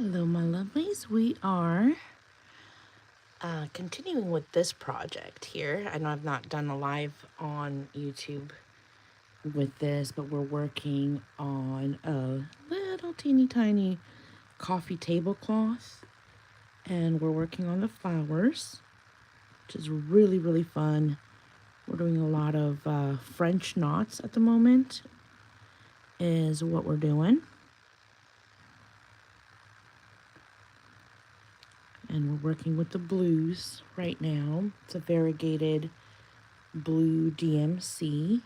Hello, my lovelies. We are continuing with this project here. I know I've not done a live on YouTube with this, but we're working on a little teeny tiny coffee tablecloth, and we're working on the flowers, which is really, really fun. We're doing a lot of French knots at the moment, is what we're doing. And we're working with the blues right now. It's a variegated blue DMC.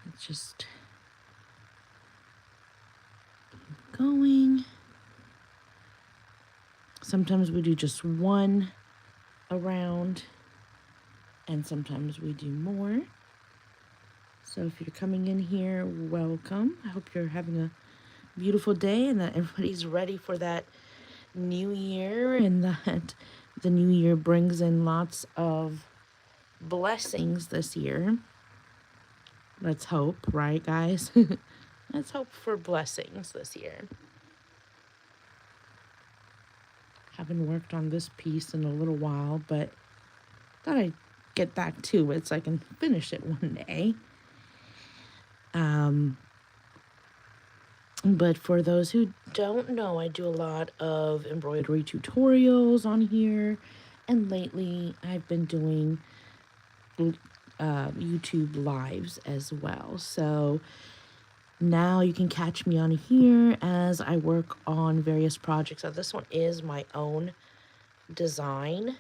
It's just going. Sometimes we do just one around, and sometimes we do more. So if you're coming in here, welcome. I hope you're having a beautiful day and that everybody's ready for that new year, and that the new year brings in lots of blessings this year. Let's hope, right, guys? Let's hope for blessings this year. Haven't worked on this piece in a little while, but thought I'd get back to it so I can finish it one day. But for those who don't know, I do a lot of embroidery tutorials on here, and lately I've been doing YouTube lives as well. So now you can catch me on here as I work on various projects. So this one is my own design,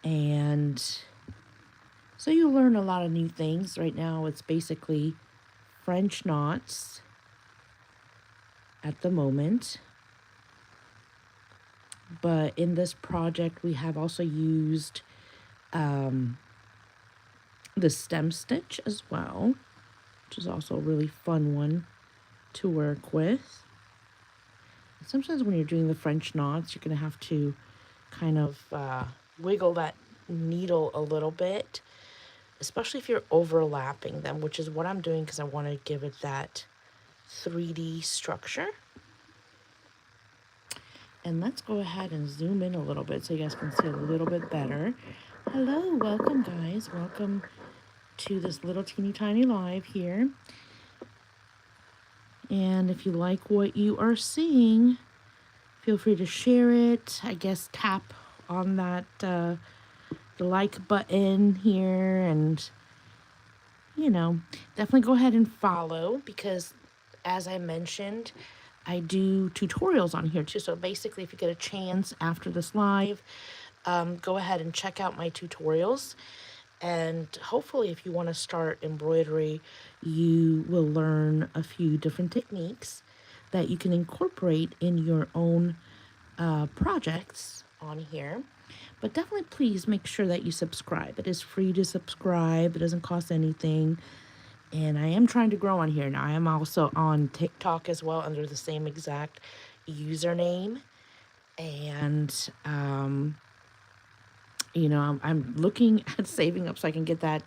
and so you learn a lot of new things. Right now it's basically French knots at the moment, but in this project we have also used the stem stitch as well, which is also a really fun one to work with. Sometimes when you're doing the French knots, you're going to have to kind of wiggle that needle a little bit, especially if you're overlapping them, which is what I'm doing because I want to give it that 3D structure. And let's go ahead and zoom in a little bit so you guys can see a little bit better. Hello, welcome guys. Welcome to this little teeny tiny live here. And if you like what you are seeing, feel free to share it. I guess tap on that the like button here, and definitely go ahead and follow, because as I mentioned, I do tutorials on here too. So basically, if you get a chance after this live, go ahead and check out my tutorials. And hopefully, if you want to start embroidery, you will learn a few different techniques that you can incorporate in your own projects on here. But definitely, please make sure that you subscribe. It is free to subscribe. It doesn't cost anything. And I am trying to grow on here now. I am also on TikTok as well under the same exact username. And, I'm looking at saving up so I can get that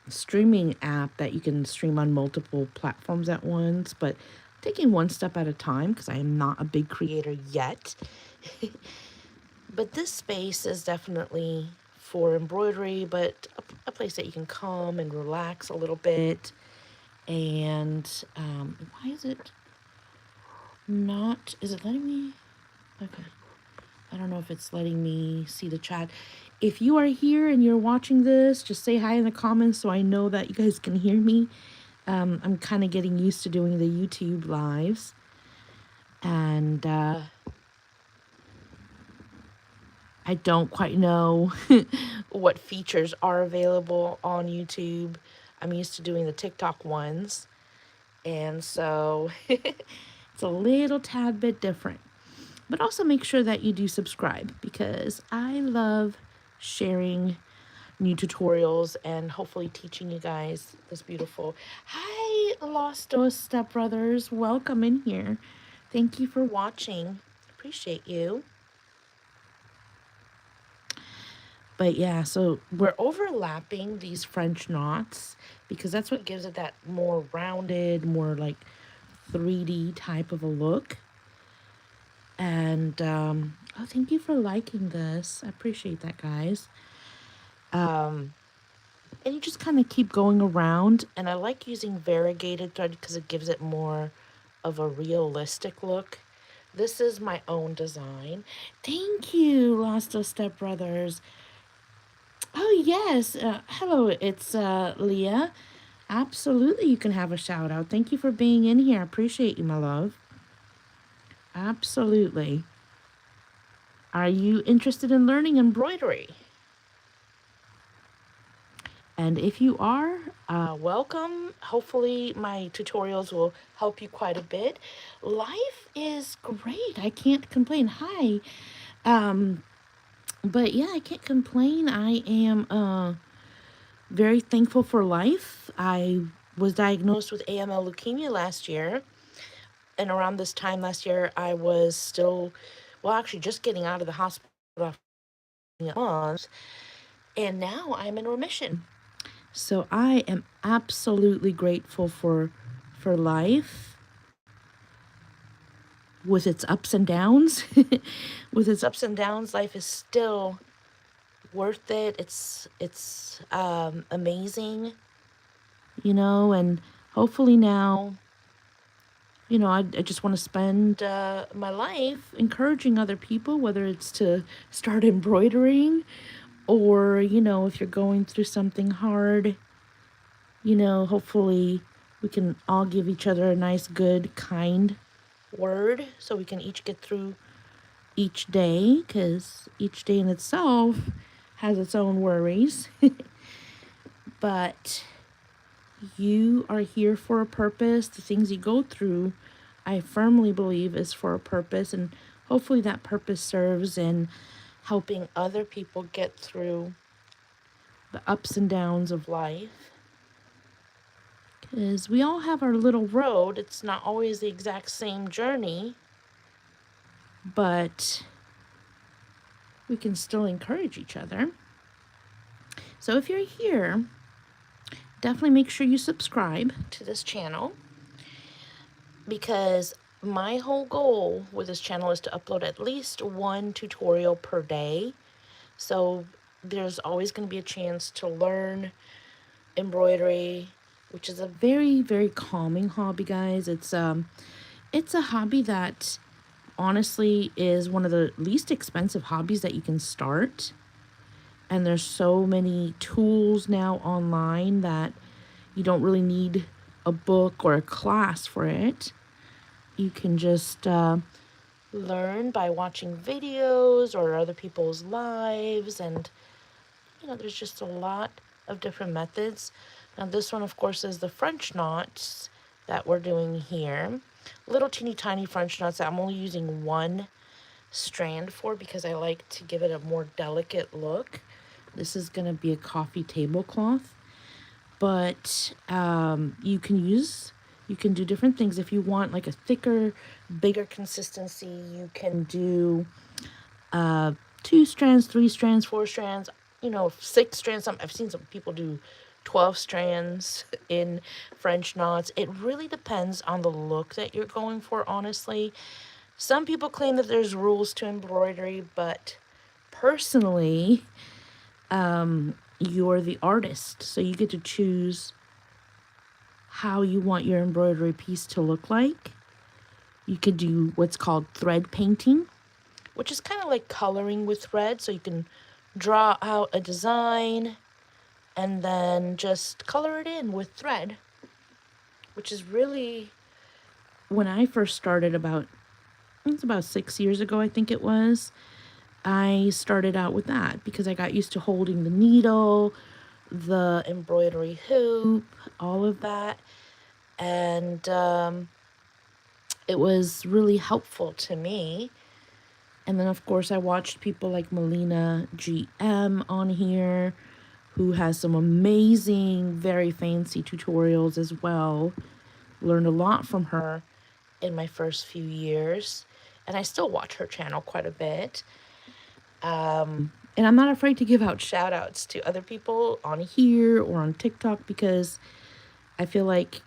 streaming app that you can stream on multiple platforms at once. But taking one step at a time, because I am not a big creator yet. But this space is definitely for embroidery, but a place that you can come and relax a little bit. And why is it not? Is it letting me? Okay. I don't know if it's letting me see the chat. If you are here and you're watching this, just say hi in the comments so I know that you guys can hear me. I'm kind of getting used to doing the YouTube lives. And I don't quite know what features are available on YouTube. I'm used to doing the TikTok ones. And so it's a little tad bit different. But also make sure that you do subscribe, because I love sharing new tutorials and hopefully teaching you guys this beautiful. Hi, Lost Stepbrothers. Welcome in here. Thank you for watching. Appreciate you. But yeah, so we're overlapping these French knots because that's what gives it that more rounded, more like 3D type of a look. And oh, thank you for liking this. I appreciate that, guys. And you just kind of keep going around. And I like using variegated thread because it gives it more of a realistic look. This is my own design. Thank you, Lost of Step Brothers. Oh, yes. Hello, it's Leah. Absolutely, you can have a shout out. Thank you for being in here. I appreciate you, my love. Absolutely. Are you interested in learning embroidery? And if you are, welcome. Hopefully my tutorials will help you quite a bit. Life is great. I can't complain. Hi. But yeah, I can't complain. I am very thankful for life. I was diagnosed with AML leukemia last year. And around this time last year, I was still, well, actually just getting out of the hospital after a month. And now I'm in remission. So I am absolutely grateful for life with its ups and downs. With its ups and downs, life is still worth it. It's amazing, and hopefully now, I just want to spend my life encouraging other people, whether it's to start embroidering or, if you're going through something hard, hopefully we can all give each other a nice, good, kind word so we can each get through each day, because each day in itself has its own worries. But you are here for a purpose. The things you go through, I firmly believe, is for a purpose, and hopefully that purpose serves in helping other people get through the ups and downs of life. Because we all have our little road. It's not always the exact same journey, but we can still encourage each other. So if you're here, definitely make sure you subscribe to this channel, because my whole goal with this channel is to upload at least one tutorial per day. So there's always going to be a chance to learn embroidery, which is a very, very calming hobby, guys. It's a hobby that honestly is one of the least expensive hobbies that you can start. And there's so many tools now online that you don't really need a book or a class for it. You can just learn by watching videos or other people's lives, and there's just a lot of different methods. Now this one, of course, is the French knots that we're doing here. Little teeny tiny French knots that I'm only using one strand for because I like to give it a more delicate look. This is going to be a coffee tablecloth, but you can do different things. If you want like a thicker, bigger consistency, you can do 2 strands, 3 strands, 4 strands, 6 strands. I've seen some people do 12 strands in French knots. It really depends on the look that you're going for, honestly. Some people claim that there's rules to embroidery, but personally, you're the artist, so you get to choose how you want your embroidery piece to look like. You could do what's called thread painting, which is kind of like coloring with thread. So you can draw out a design and then just color it in with thread, which is really, when I first started it's about 6 years ago, I think it was, I started out with that because I got used to holding the needle, the embroidery hoop, all of that. And it was really helpful to me. And then, of course, I watched people like Melina GM on here, who has some amazing, very fancy tutorials as well. Learned a lot from her in my first few years. And I still watch her channel quite a bit. And I'm not afraid to give out shout outs to other people on here or on TikTok, because I feel like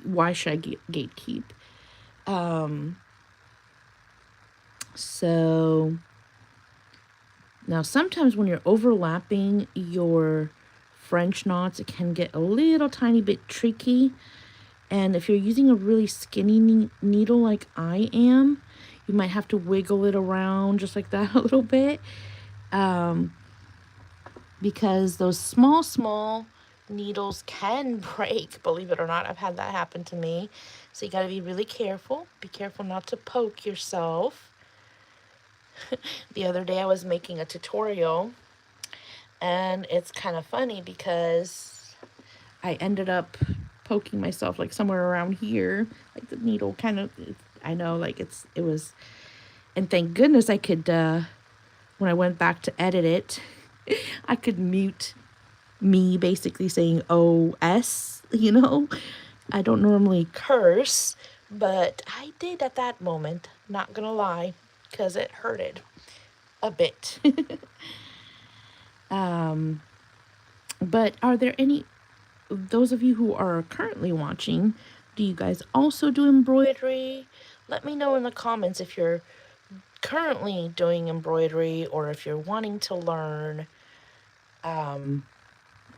why should I gatekeep? So now sometimes when you're overlapping your French knots, it can get a little tiny bit tricky. And if you're using a really skinny needle like I am, you might have to wiggle it around just like that a little bit. Because those small needles can break, believe it or not. I've had that happen to me. So you got to be really careful. Be careful not to poke yourself. The other day I was making a tutorial, and it's kind of funny because I ended up poking myself like somewhere around here, like the needle kind of, I know, like it was, and thank goodness I could, when I went back to edit it, I could mute me basically saying OS, you know. I don't normally curse, but I did at that moment, not gonna lie, because it hurted a bit. But are there any, those of you who are currently watching, do you guys also do embroidery? Let me know in the comments if you're currently doing embroidery or if you're wanting to learn, or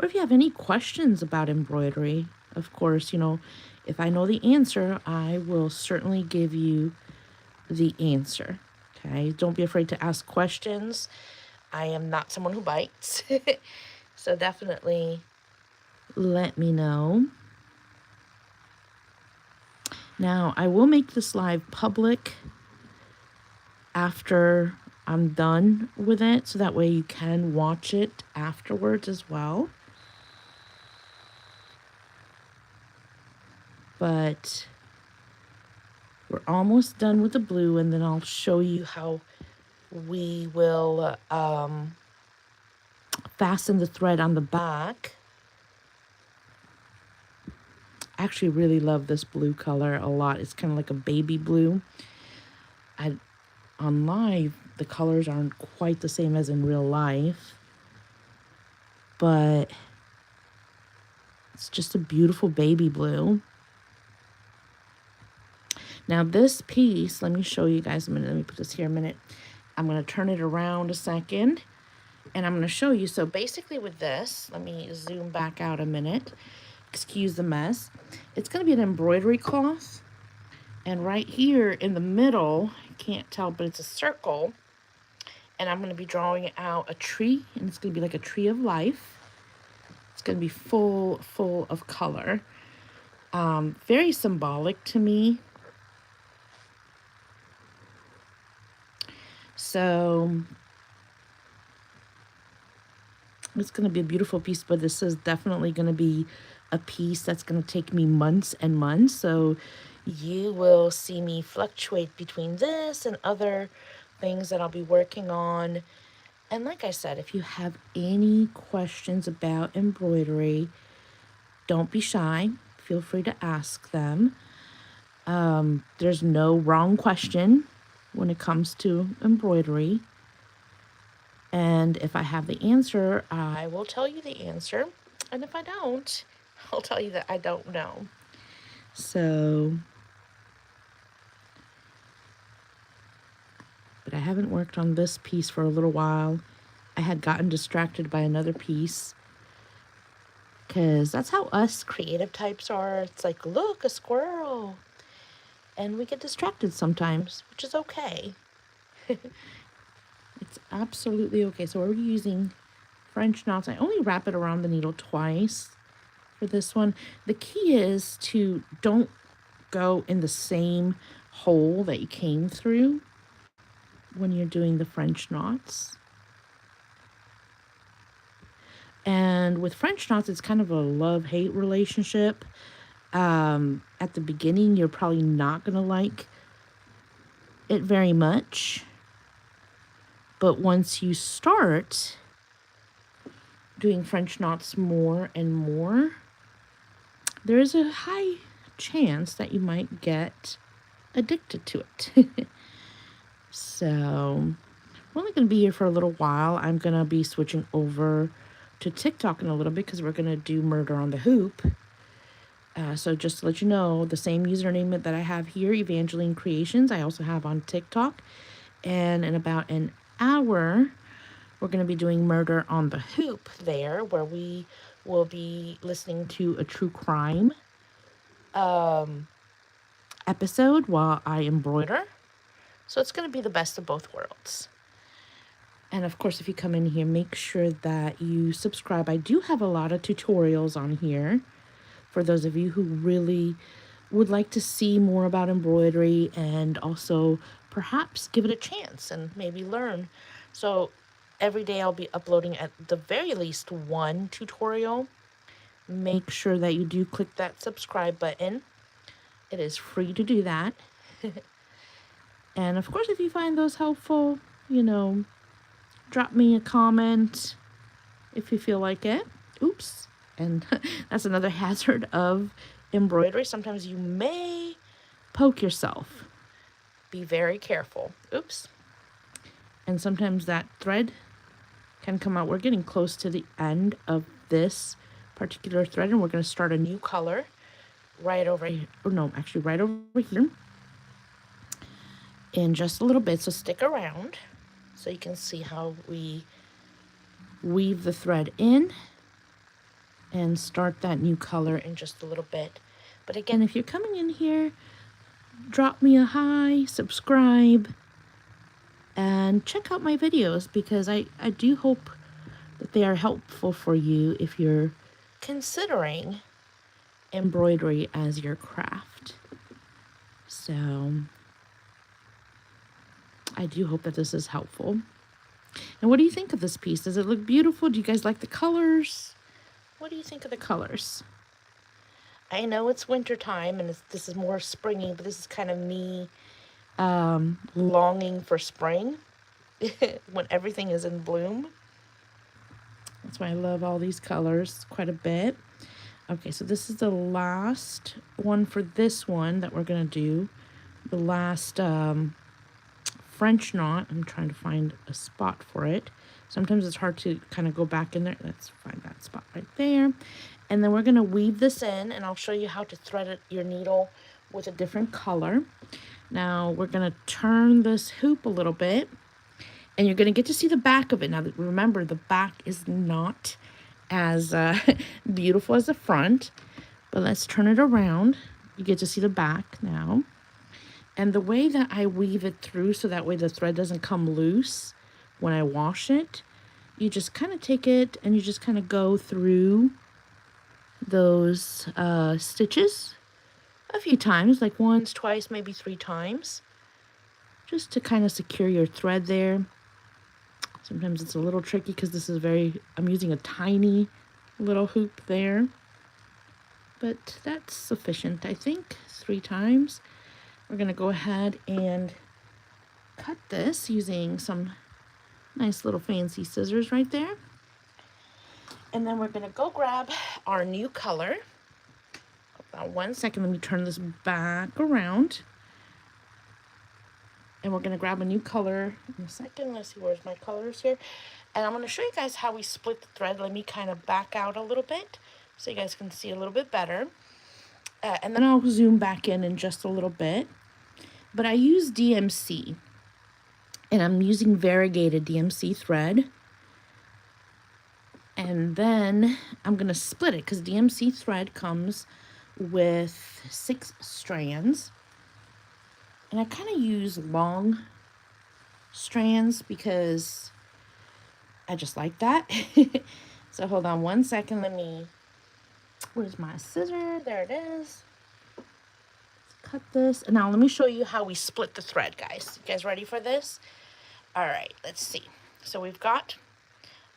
if you have any questions about embroidery. Of course, you know, if I know the answer, I will certainly give you the answer. Okay, don't be afraid to ask questions. I am not someone who bites. So definitely let me know. Now, I will make this live public after I'm done with it, so that way you can watch it afterwards as well. But we're almost done with the blue, and then I'll show you how we will fasten the thread on the back. I actually really love this blue color a lot. It's kind of like a baby blue. On live, the colors aren't quite the same as in real life, but it's just a beautiful baby blue. Now this piece, let me show you guys a minute. Let me put this here a minute. I'm going to turn it around a second, and I'm going to show you. So basically with this, let me zoom back out a minute. Excuse the mess. It's going to be an embroidery cloth. And right here in the middle, I can't tell, but it's a circle. And I'm going to be drawing out a tree, and it's going to be like a tree of life. It's going to be full of color. Very symbolic to me. So it's going to be a beautiful piece, but this is definitely going to be a piece that's going to take me months and months. So you will see me fluctuate between this and other things that I'll be working on. And like I said, if you have any questions about embroidery, don't be shy. Feel free to ask them. There's no wrong question when it comes to embroidery. And if I have the answer, I will tell you the answer. And if I don't, I'll tell you that I don't know. So, but I haven't worked on this piece for a little while. I had gotten distracted by another piece, because that's how us creative types are. It's like, look, a squirrel. And we get distracted sometimes, which is okay. It's absolutely okay. So we're using French knots. I only wrap it around the needle twice for this one. The key is to don't go in the same hole that you came through when you're doing the French knots. And with French knots, it's kind of a love-hate relationship. At the beginning, you're probably not going to like it very much. But once you start doing French knots more and more, there is a high chance that you might get addicted to it. So we're only going to be here for a little while. I'm going to be switching over to TikTok in a little bit, because we're going to do Murder on the Hoop. So just to let you know, the same username that I have here, Evangheline Creations, I also have on TikTok. And in about an hour, we're going to be doing Murder on the Hoop there, where we will be listening to a true crime episode while I embroider. So it's going to be the best of both worlds. And of course, if you come in here, make sure that you subscribe. I do have a lot of tutorials on here for those of you who really would like to see more about embroidery and also perhaps give it a chance and maybe learn. So every day I'll be uploading at the very least one tutorial. Make sure that you do click that subscribe button. It is free to do that. And of course, if you find those helpful, drop me a comment if you feel like it. Oops. And that's another hazard of embroidery. Sometimes you may poke yourself. Be very careful. Oops. And sometimes that thread can come out. We're getting close to the end of this particular thread, and we're going to start a new color right over here. Oh, no, actually right over here in just a little bit. So stick around so you can see how we weave the thread in and start that new color in just a little bit. But again, if you're coming in here, drop me a hi, subscribe, and check out my videos, because I do hope that they are helpful for you if you're considering embroidery as your craft. So I do hope that this is helpful. And what do you think of this piece? Does it look beautiful? Do you guys like the colors? What do you think of the colors? I know it's winter time and this is more springy, but this is kind of me longing for spring when everything is in bloom. That's why I love all these colors quite a bit. Okay, so this is the last one for this one that we're going to do. The last French knot. I'm trying to find a spot for it. Sometimes it's hard to kind of go back in there. Let's find that spot right there. And then we're going to weave this in, and I'll show you how to thread your needle with a different color. Now we're going to turn this hoop a little bit, and you're going to get to see the back of it. Now remember, the back is not as beautiful as the front, but let's turn it around. You get to see the back now. And the way that I weave it through, so that way the thread doesn't come loose when I wash it, you just kind of take it and you just kind of go through those stitches a few times, like once, twice, maybe 3 times, just to kind of secure your thread there. Sometimes it's a little tricky because this is I'm using a tiny little hoop there, but that's sufficient, I think. 3 times. We're going to go ahead and cut this using some nice little fancy scissors right there. And then we're going to go grab our new color. Hold on 1 second. Let me turn this back around. And we're going to grab a new color in a second. Let's see, where's my colors here. And I'm going to show you guys how we split the thread. Let me kind of back out a little bit so you guys can see a little bit better. And then I'll zoom back in just a little bit. But I use DMC. And I'm using variegated DMC thread. And then I'm going to split it because DMC thread comes with 6 strands. And I kind of use long strands because I just like that. So hold on 1 second. Where's my scissor? There it is. Let's cut this. And now let me show you how we split the thread, guys. You guys ready for this? All right, let's see. So we've got,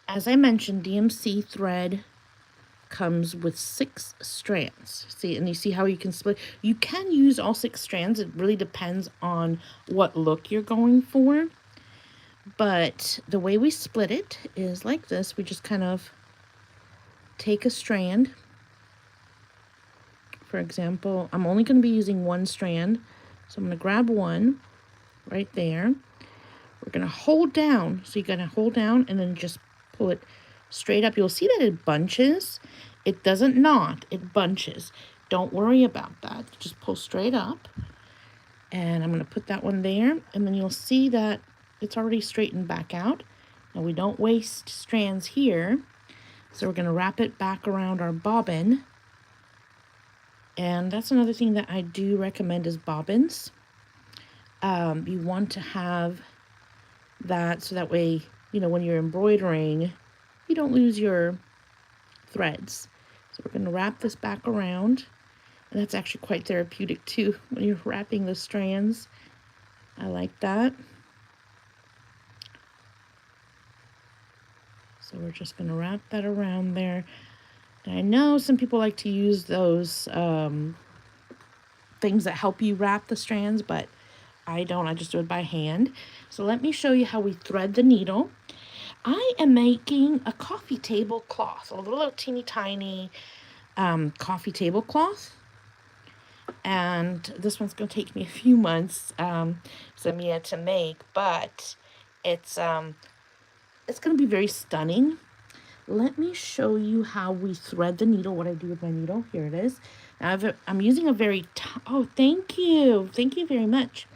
as I mentioned, DMC thread comes with 6 strands. See, and you see how you can split. You can use all 6 strands. It really depends on what look you're going for. But the way we split it is like this. We just kind of take a strand. For example, I'm only going to be using 1 strand. So I'm going to grab one right there. We're going to hold down. So you're going to hold down and then just pull it straight up. You'll see that it bunches. It doesn't knot. It bunches. Don't worry about that. Just pull straight up. And I'm going to put that one there. And then you'll see that it's already straightened back out. Now we don't waste strands here. So we're going to wrap it back around our bobbin. And that's another thing that I do recommend is bobbins. You want to have that so that way, you know, when you're embroidering, you don't lose your threads. So we're going to wrap this back around. And that's actually quite therapeutic too when you're wrapping the strands. I like that. So we're just going to wrap that around there. And I know some people like to use those things that help you wrap the strands, but I don't. I just do it by hand. So let me show you how we thread the needle. I am making a coffee table cloth, a little teeny tiny coffee tablecloth. And this one's going to take me a few months, Samia, to make, but it's going to be very stunning. Let me show you how we thread the needle, what I do with my needle. Here it is. Now I'm using a very, oh, thank you. Thank you very much.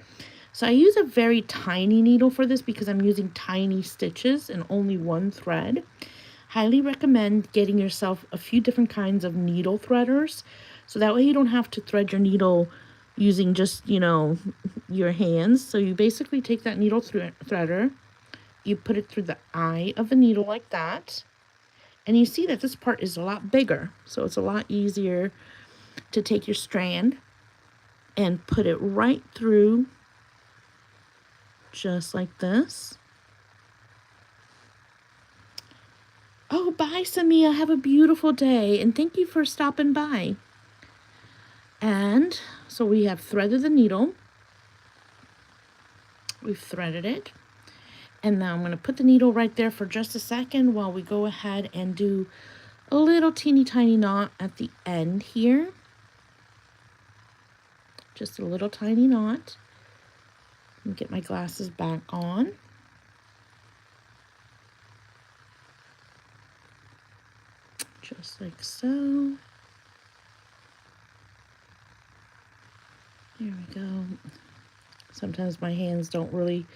So I use a very tiny needle for this because I'm using tiny stitches and only one thread. Highly recommend getting yourself a few different kinds of needle threaders. So that way you don't have to thread your needle using just, you know, your hands. So you basically take that needle threader, you put it through the eye of the needle like that. And you see that this part is a lot bigger. So it's a lot easier to take your strand and put it right through just like this. Oh, bye, Samia. Have a beautiful day. And thank you for stopping by. And so we have threaded the needle. We've threaded it. And now I'm going to put the needle right there for just a second while we go ahead and do a little teeny tiny knot at the end here. Just a little tiny knot. And get my glasses back on. Just like so. There we go. Sometimes my hands don't really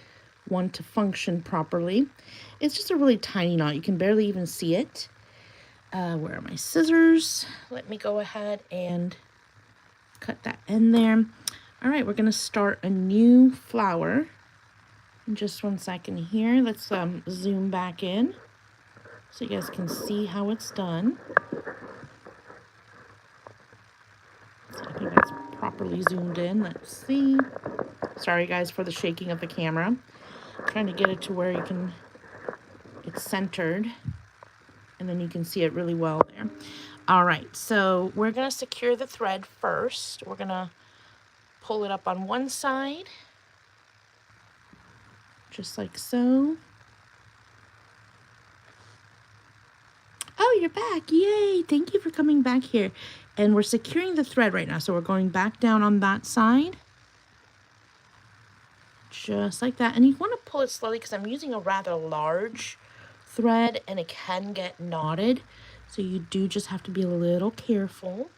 want to function properly. It's just a really tiny knot. You can barely even see it. Where are my scissors? Let me go ahead and cut that in there. All right, we're going to start a new flower. In just 1 second here. Let's zoom back in so you guys can see how it's done. So I think that's properly zoomed in. Let's see. Sorry guys for the shaking of the camera. I'm trying to get it to where it's centered. And then you can see it really well there. All right, so we're going to secure the thread first. We're going to pull it up on one side. Just like so. Oh, you're back. Yay. Thank you for coming back here. And we're securing the thread right now. So we're going back down on that side. Just like that. And you want to pull it slowly because I'm using a rather large thread and it can get knotted. So you do just have to be a little careful.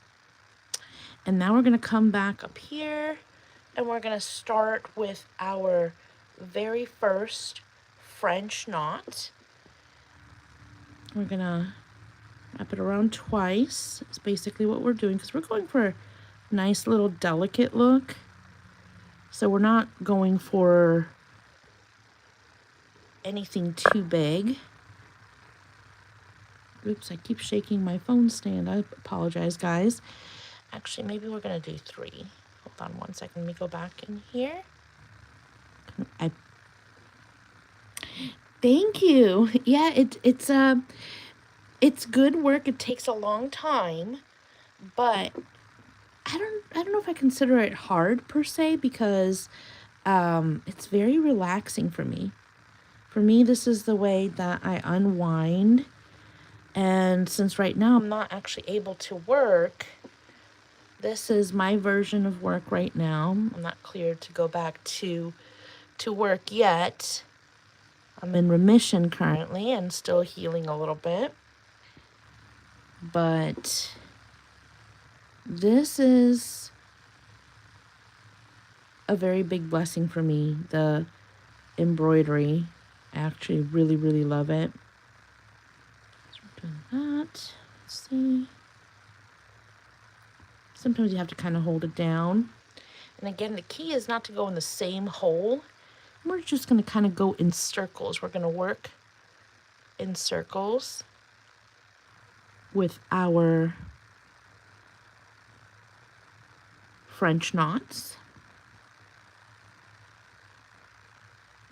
And now we're going to come back up here and we're going to start with our very first French knot. We're going to wrap it around twice. It's basically what we're doing because we're going for a nice little delicate look. So we're not going for anything too big. Oops, I keep shaking my phone stand. I apologize, guys. Actually, maybe we're going to do 3. Hold on 1 second. Let me go back in here. Thank you. Yeah, it's good work. It takes a long time, but I don't know if I consider it hard per se because it's very relaxing for me. For me, this is the way that I unwind. And since right now I'm not actually able to work, this is my version of work right now. I'm not cleared to go back to work yet. I'm in remission currently and still healing a little bit. But This is a very big blessing for me, the embroidery. I actually really, really love it. So we're doing that. Let's see. Sometimes you have to kind of hold it down. And again, the key is not to go in the same hole. We're just going to kind of go in circles. We're going to work in circles with our French knots.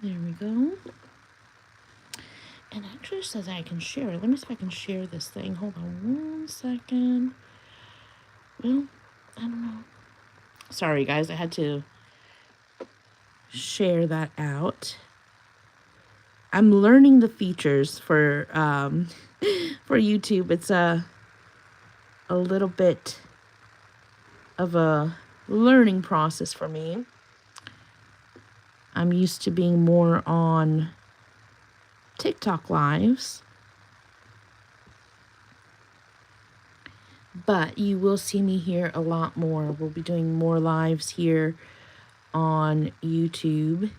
There we go. And actually it says I can share it. Let me see if I can share this thing. Hold on 1 second. Well, I don't know. Sorry guys, I had to share that out. I'm learning the features for for YouTube. It's a little bit of a learning process for me. I'm used to being more on TikTok lives, but you will see me here a lot more. We'll be doing more lives here on YouTube,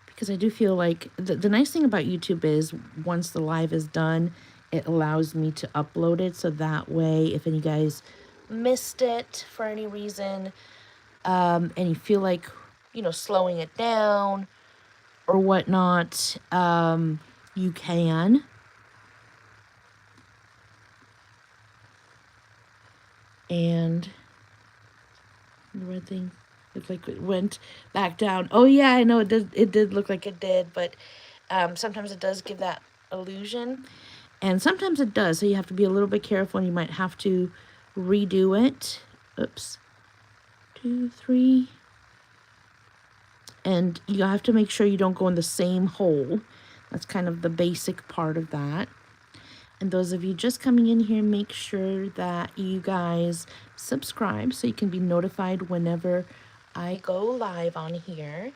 because I do feel like the nice thing about YouTube is once the live is done, it allows me to upload it, so that way if any guys missed it for any reason, and you feel like, you know, slowing it down or whatnot, you can. And the red thing looked like it went back down. Oh yeah, I know it did look like it did, but sometimes it does give that illusion, and sometimes it does, so you have to be a little bit careful, and you might have to redo it. Oops. 2, 3. And you have to make sure you don't go in the same hole. That's kind of the basic part of that. And those of you just coming in here, make sure that you guys subscribe so you can be notified whenever I go live on here.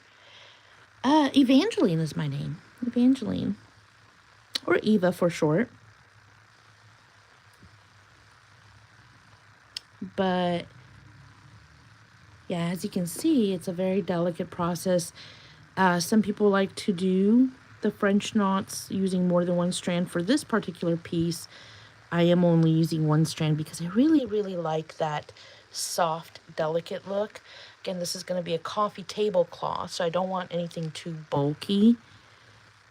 Evangheline is my name. Evangheline. Or Eva for short. But yeah, as you can see, it's a very delicate process. Some people like to do the French knots using more than one strand. For this particular piece, I am only using one strand because I really, really like that soft, delicate look. Again, this is going to be a coffee tablecloth, so I don't want anything too bulky.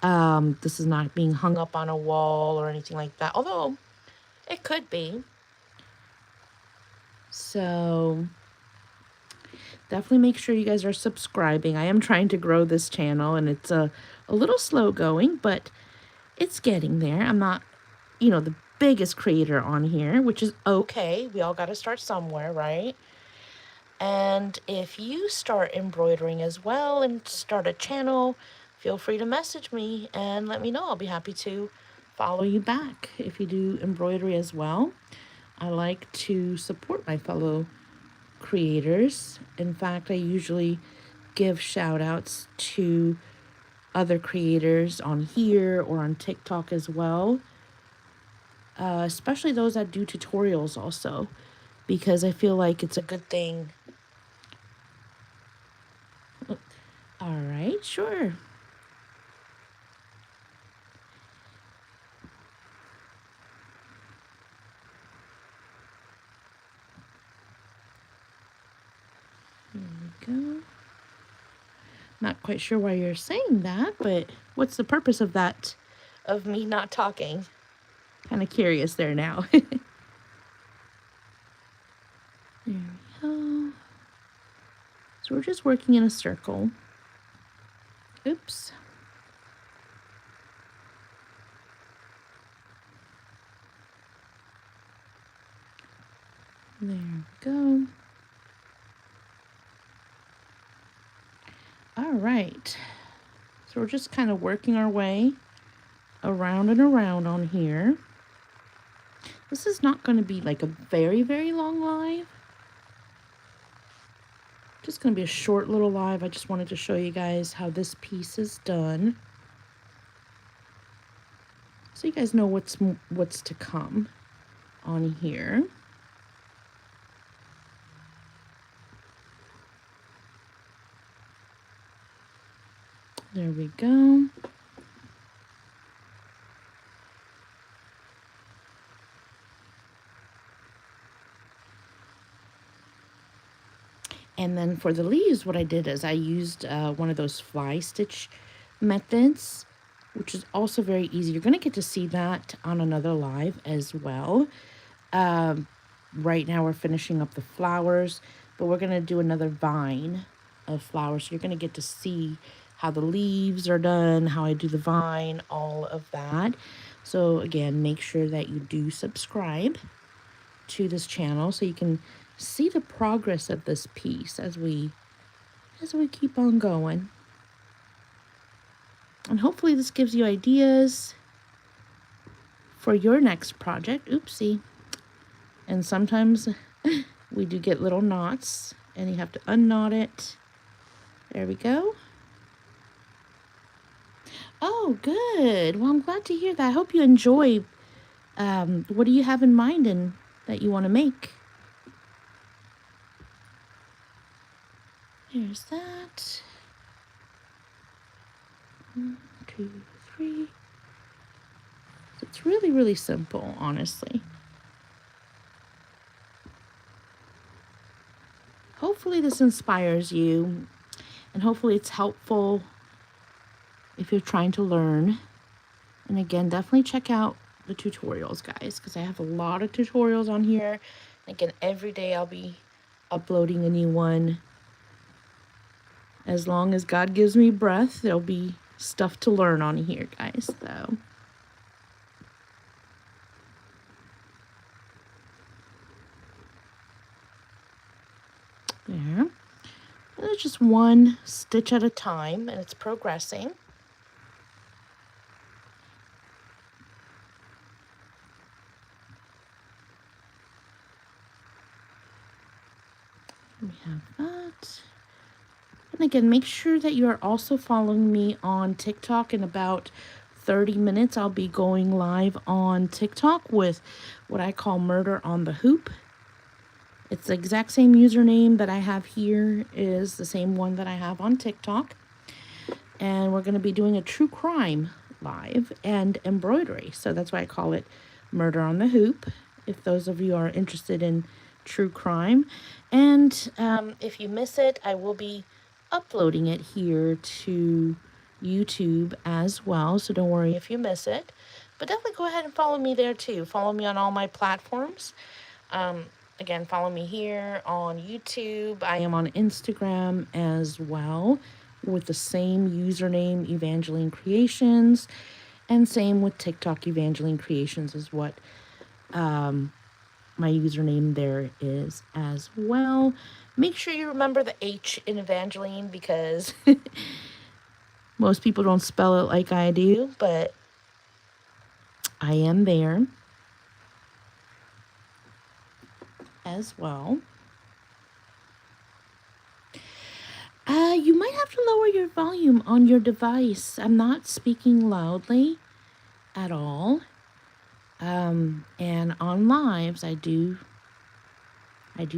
This is not being hung up on a wall or anything like that, although it could be. So definitely make sure you guys are subscribing. I am trying to grow this channel, and it's a little slow going, but it's getting there. I'm not, you know, the biggest creator on here, which is okay. We all got to start somewhere, right? And if you start embroidering as well and start a channel, feel free to message me and let me know. I'll be happy to follow you back if you do embroidery as well. I like to support my fellow creators. In fact, I usually give shout outs to other creators on here or on TikTok as well, especially those that do tutorials also, because I feel like it's a good thing. All right, sure. There we go. Not quite sure why you're saying that, but what's the purpose of that, of me not talking? Kind of curious there now. There we go. So we're just working in a circle. Oops. There we go. All right. So we're just kind of working our way around and around on here. This is not going to be like a very, very long live. Just going to be a short little live. I just wanted to show you guys how this piece is done, so you guys know what's to come on here. There we go. And then for the leaves, what I did is I used one of those fly stitch methods, which is also very easy. You're going to get to see that on another live as well. Right now we're finishing up the flowers, but we're going to do another vine of flowers. So you're going to get to see how the leaves are done, how I do the vine, all of that. So again, make sure that you do subscribe to this channel so you can see the progress of this piece as we keep on going. And hopefully this gives you ideas for your next project. Oopsie. And sometimes we do get little knots and you have to unknot it. There we go. Oh, good. Well, I'm glad to hear that. I hope you enjoy. What do you have in mind and that you want to make? There's that. 1, 2, 3. It's really, really simple, honestly. Hopefully this inspires you, and hopefully it's helpful if you're trying to learn. And again, definitely check out the tutorials, guys, because I have a lot of tutorials on here. Again, every day I'll be uploading a new one. As long as God gives me breath, there'll be stuff to learn on here, guys. So there. And it's just one stitch at a time, and it's progressing. We have that. And again, make sure that you are also following me on TikTok. In about 30 minutes, I'll be going live on TikTok with what I call Murder on the Hoop. It's the exact same username that I have here is the same one that I have on TikTok. And we're going to be doing a true crime live and embroidery. So that's why I call it Murder on the Hoop, if those of you are interested in true crime. And if you miss it, I will be uploading it here to YouTube as well. So don't worry if you miss it. But definitely go ahead and follow me there too. Follow me on all my platforms. Again, follow me here on YouTube. I am on Instagram as well with the same username, Evangheline Creations. And same with TikTok, Evangheline Creations is what my username there is as well. Make sure you remember the H in Evangeline because most people don't spell it like I do, but I am there as well. You might have to lower your volume on your device. I'm not speaking loudly at all. And on lives, I do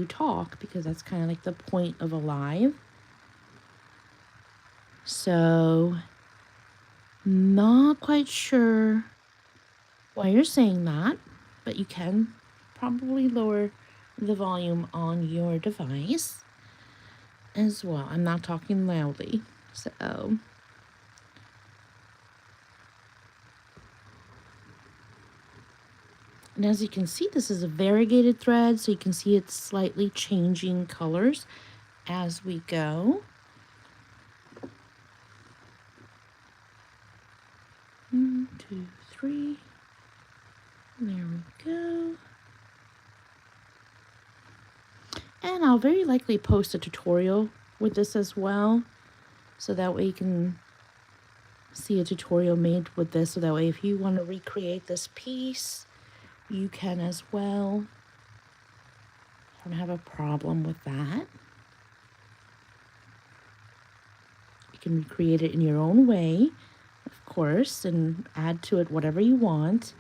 talk because that's kind of like the point of a live. So, not quite sure why you're saying that, but you can probably lower the volume on your device as well. I'm not talking loudly, so. And as you can see, this is a variegated thread, so you can see it's slightly changing colors as we go. 1, 2, 3. There we go. And I'll very likely post a tutorial with this as well, so that way you can see a tutorial made with this, so that way if you want to recreate this piece, you can as well. I don't have a problem with that. You can recreate it in your own way, of course, and add to it whatever you want.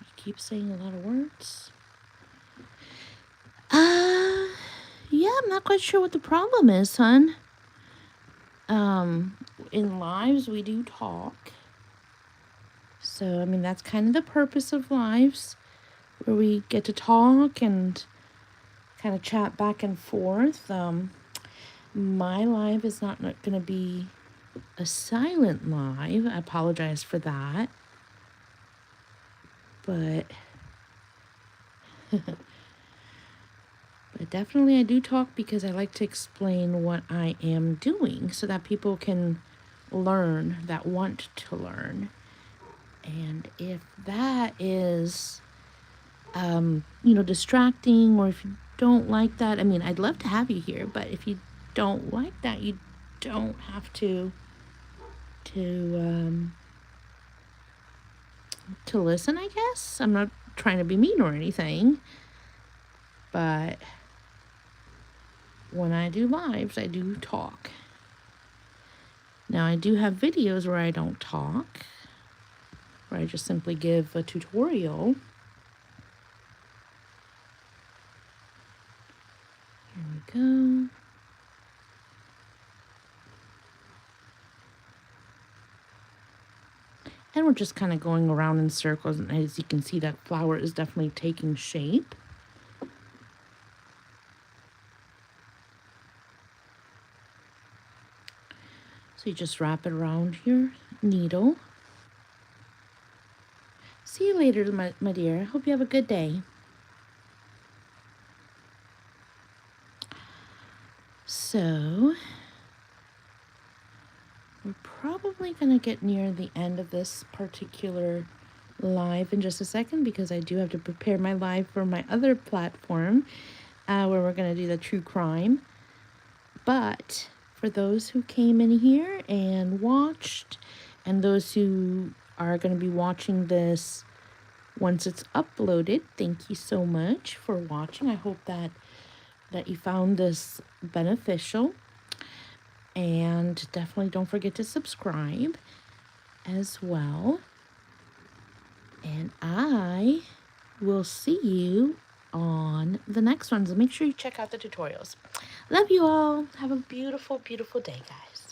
I keep saying a lot of words. not quite sure what the problem is, son. In lives, we do talk. So, I mean, that's kind of the purpose of lives, where we get to talk and kind of chat back and forth. My live is not going to be a silent live. I apologize for that. But definitely I do talk because I like to explain what I am doing so that people can learn, that want to learn. And if that is, distracting, or if you don't like that, I mean, I'd love to have you here, but if you don't like that, you don't have to listen, I guess. I'm not trying to be mean or anything, but when I do lives, I do talk. Now, I do have videos where I don't talk, where I just simply give a tutorial. Here we go. And we're just kind of going around in circles, and as you can see, that flower is definitely taking shape. So you just wrap it around your needle. See you later, my dear. Hope you have a good day. So, we're probably going to get near the end of this particular live in just a second, because I do have to prepare my live for my other platform, where we're going to do the true crime. But for those who came in here and watched, and those who are going to be watching this once it's uploaded, thank you so much for watching. I hope that you found this beneficial. And definitely don't forget to subscribe as well. And I will see you on the next ones. Make sure you check out the tutorials. Love you all. Have a beautiful, beautiful day, guys.